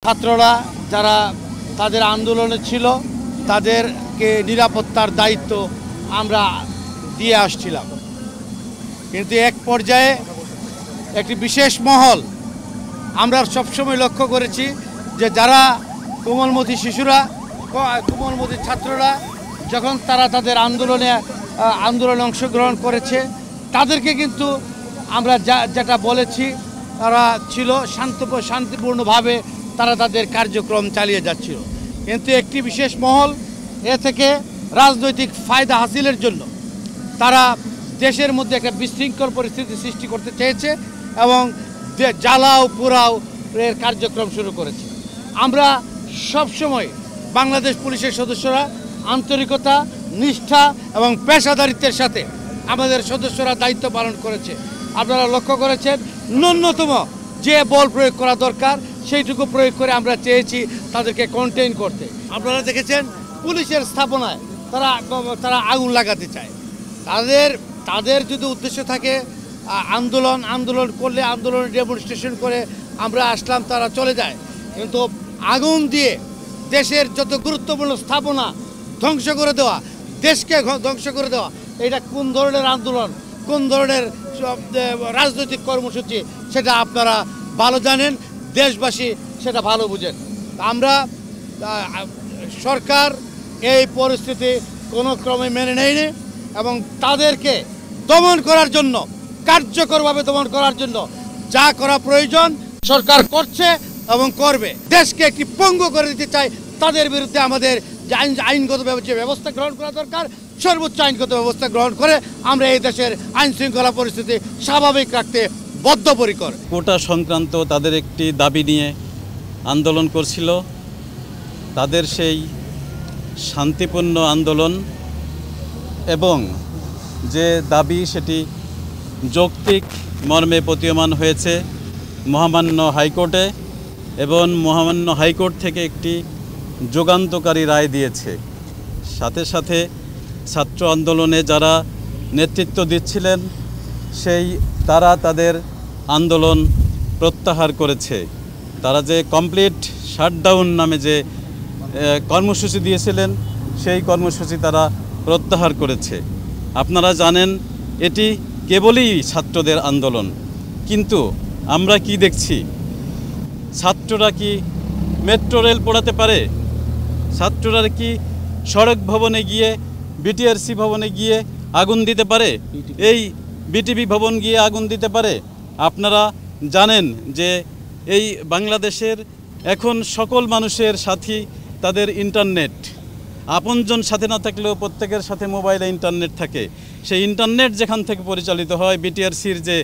ছাত্ররা যারা তাদের আন্দোলনে ছিল তাদেরকে নিরাপত্তার দায়িত্ব আমরা দিয়ে আসছিলাম, কিন্তু এক পর্যায়ে একটি বিশেষ মহল, আমরা সবসময় লক্ষ্য করেছি যে যারা কোমলমতি শিশুরা, কোমলমতি ছাত্ররা যখন তারা তাদের আন্দোলনে অংশগ্রহণ করেছে, তাদেরকে কিন্তু আমরা যেটা বলেছি তারা ছিল শান্তিপূর্ণভাবে তারা তাদের কার্যক্রম চালিয়ে যাচ্ছিল। কিন্তু একটি বিশেষ মহল এ থেকে রাজনৈতিক ফায়দা হাসিলের জন্য তারা দেশের মধ্যে একটা বিশৃঙ্খল পরিস্থিতি সৃষ্টি করতে চেয়েছে এবং জ্বালাও পোড়াও এর কার্যক্রম শুরু করেছে। আমরা সবসময় বাংলাদেশ পুলিশের সদস্যরা আন্তরিকতা, নিষ্ঠা এবং পেশাদারিত্বের সাথে আমাদের সদস্যরা দায়িত্ব পালন করেছে। আপনারা লক্ষ্য করেছেন ন্যূনতম যে বল প্রয়োগ করা দরকার সেইটুকু প্রয়োগ করে আমরা চেয়েছি তাদেরকে কন্টেইন করতে। আপনারা দেখেছেন পুলিশের স্থাপনায় তারা আগুন লাগাতে চায়। তাদের যদি উদ্দেশ্য থাকে আন্দোলন করলে আন্দোলনের ডেমনস্ট্রেশন করে আমরা আসলাম, তারা চলে যায়, কিন্তু আগুন দিয়ে দেশের যত গুরুত্বপূর্ণ স্থাপনা ধ্বংস করে দেওয়া, দেশকে ধ্বংস করে দেওয়া, এটা কোন ধরনের আন্দোলন, কোন ধরনের রাজনৈতিক কর্মসূচি সেটা আপনারা ভালো জানেন, দেশবাসী সেটা ভালো বুঝেন। আমরা সরকার এই পরিস্থিতি কোনো ক্রমে মেনে নেয়নি এবং তাদেরকে দমন করার জন্য, কার্যকরভাবে দমন করার জন্য যা করা প্রয়োজন সরকার করছে এবং করবে। দেশকে একটি পঙ্গু করে দিতে চায়, তাদের বিরুদ্ধে আমাদের যে আইনগত যে ব্যবস্থা গ্রহণ করা দরকার সর্বোচ্চ আইনগত ব্যবস্থা গ্রহণ করে আমরা এই দেশের আইন শৃঙ্খলা পরিস্থিতি স্বাভাবিক রাখতে বদ্ধপরিকর। কোটা সংক্রান্ত তাদের একটি দাবি নিয়ে আন্দোলন করছিল। তাদের সেই শান্তিপূর্ণ আন্দোলন এবং যে দাবি সেটি যৌক্তিক মর্মে প্রতীয়মান হয়েছে মহামান্য হাইকোর্টে, এবং মহামান্য হাইকোর্ট থেকে একটি যুগান্তকারী রায় দিয়েছে। সাথে সাথে ছাত্র আন্দোলনে যারা নেতৃত্ব দিচ্ছিলেন তারা তাদের আন্দোলন প্রত্যাহার করেছে। তারা যে কমপ্লিট শাটডাউন নামে যে কর্মসূচি দিয়েছিলেন সেই কর্মসূচি তারা প্রত্যাহার করেছে। আপনারা জানেন এটি কেবলই ছাত্রদের আন্দোলন, কিন্তু আমরা কি দেখছি? ছাত্ররা কি মেট্রো রেল পোড়াতে পারে? ছাত্ররা কি সড়ক ভবনে গিয়ে, বিটিআরসি ভবনে গিয়ে আগুন দিতে পারে? এই বিটিভি ভবন গিয়ে আগুন দিতে পারে? আপনারা জানেন যে এই বাংলাদেশের এখন সকল মানুষের সাথী তাদের ইন্টারনেট। আপনজন সাথে না থাকলেও প্রত্যেকের সাথে মোবাইলে ইন্টারনেট থাকে। সেই ইন্টারনেট যেখান থেকে পরিচালিত হয়, বিটিআরসির যে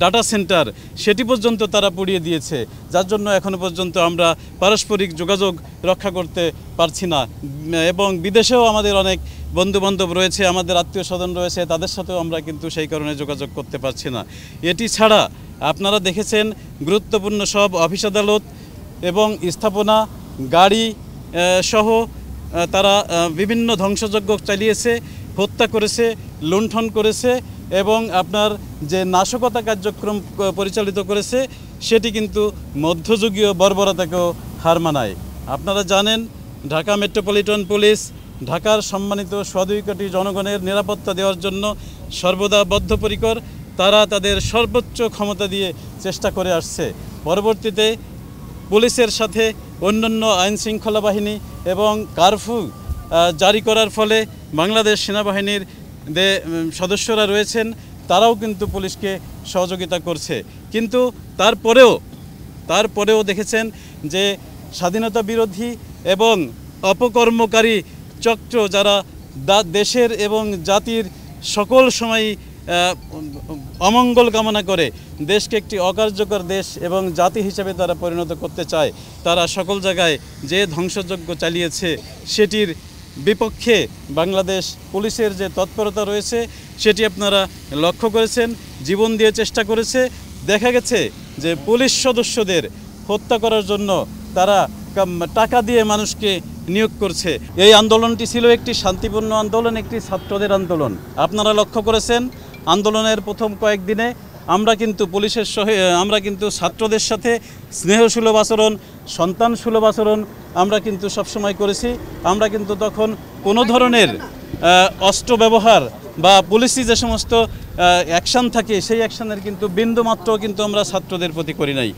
ডাটা সেন্টার সেটি পর্যন্ত তারা পুড়িয়ে দিয়েছে, যার জন্য এখনও পর্যন্ত আমরা পারস্পরিক যোগাযোগ রক্ষা করতে পারছি না। এবং বিদেশেও আমাদের অনেক বন্ধুবান্ধব রয়েছে, আমাদের আত্মীয় স্বজন রয়েছে, তাদের সাথেও আমরা কিন্তু সেই কারণে যোগাযোগ করতে পারছি না। এটি ছাড়া আপনারা দেখেছেন গুরুত্বপূর্ণ সব অফিস আদালত এবং স্থাপনা, গাড়ি সহ তারা বিভিন্ন ধ্বংসযজ্ঞ চালিয়েছে, হত্যা করেছে, লুণ্ঠন করেছে এবং আপনার যে নাশকতা কার্যক্রম পরিচালিত করেছে সেটি কিন্তু মধ্যযুগীয় বর্বরতাকেও হার মানায়। আপনারা জানেন ঢাকা মেট্রোপলিটন পুলিশ ঢাকার সম্মানিত 2 কোটি জনগণের নিরাপত্তা দেওয়ার জন্য সর্বদা বদ্ধপরিকর। তারা তাদের সর্বোচ্চ ক্ষমতা দিয়ে চেষ্টা করে আসছে। পরবর্তীতে পুলিশের সাথে অন্যান্য আইন শৃঙ্খলা বাহিনী এবং কারফিউ জারি করার ফলে বাংলাদেশ সেনাবাহিনীর যে সদস্যরা রয়েছেন তারাও কিন্তু পুলিশকে সহযোগিতা করছে। কিন্তু তারপরেও দেখেছেন যে স্বাধীনতা বিরোধী এবং অপকর্মকারী চক্র যারা দেশের এবং জাতির সকল সময় অমঙ্গল কামনা করে দেশকে একটি অকার্যকর দেশ এবং জাতি হিসেবে তারা পরিণত করতে চায়, তারা সকল জায়গায় যে ধ্বংসযজ্ঞ চালিয়েছে সেটির বিপক্ষে বাংলাদেশ পুলিশের যে তৎপরতা রয়েছে সেটি আপনারা লক্ষ্য করেছেন। জীবন দিয়ে চেষ্টা করেছে। দেখা গেছে যে পুলিশ সদস্যদের হত্যা করার জন্য তারা টাকা দিয়ে মানুষকে নিয়োগ করছে। এই আন্দোলনটি ছিল একটি শান্তিপূর্ণ আন্দোলন, একটি ছাত্রদের আন্দোলন। আপনারা লক্ষ্য করেছেন আন্দোলনের প্রথম কয়েকদিনে আমরা কিন্তু ছাত্রদের সাথে স্নেহসুলভ আচরণ সন্তান সুলভ আচরণ আমরা কিন্তু সবসময় করেছি। আমরা কিন্তু তখন কোনো ধরনের অস্ত্র ব্যবহার বা পুলিশি যে সমস্ত অ্যাকশান থাকে সেই অ্যাকশানের কিন্তু বিন্দুমাত্র কিন্তু আমরা ছাত্রদের প্রতি করি নাই।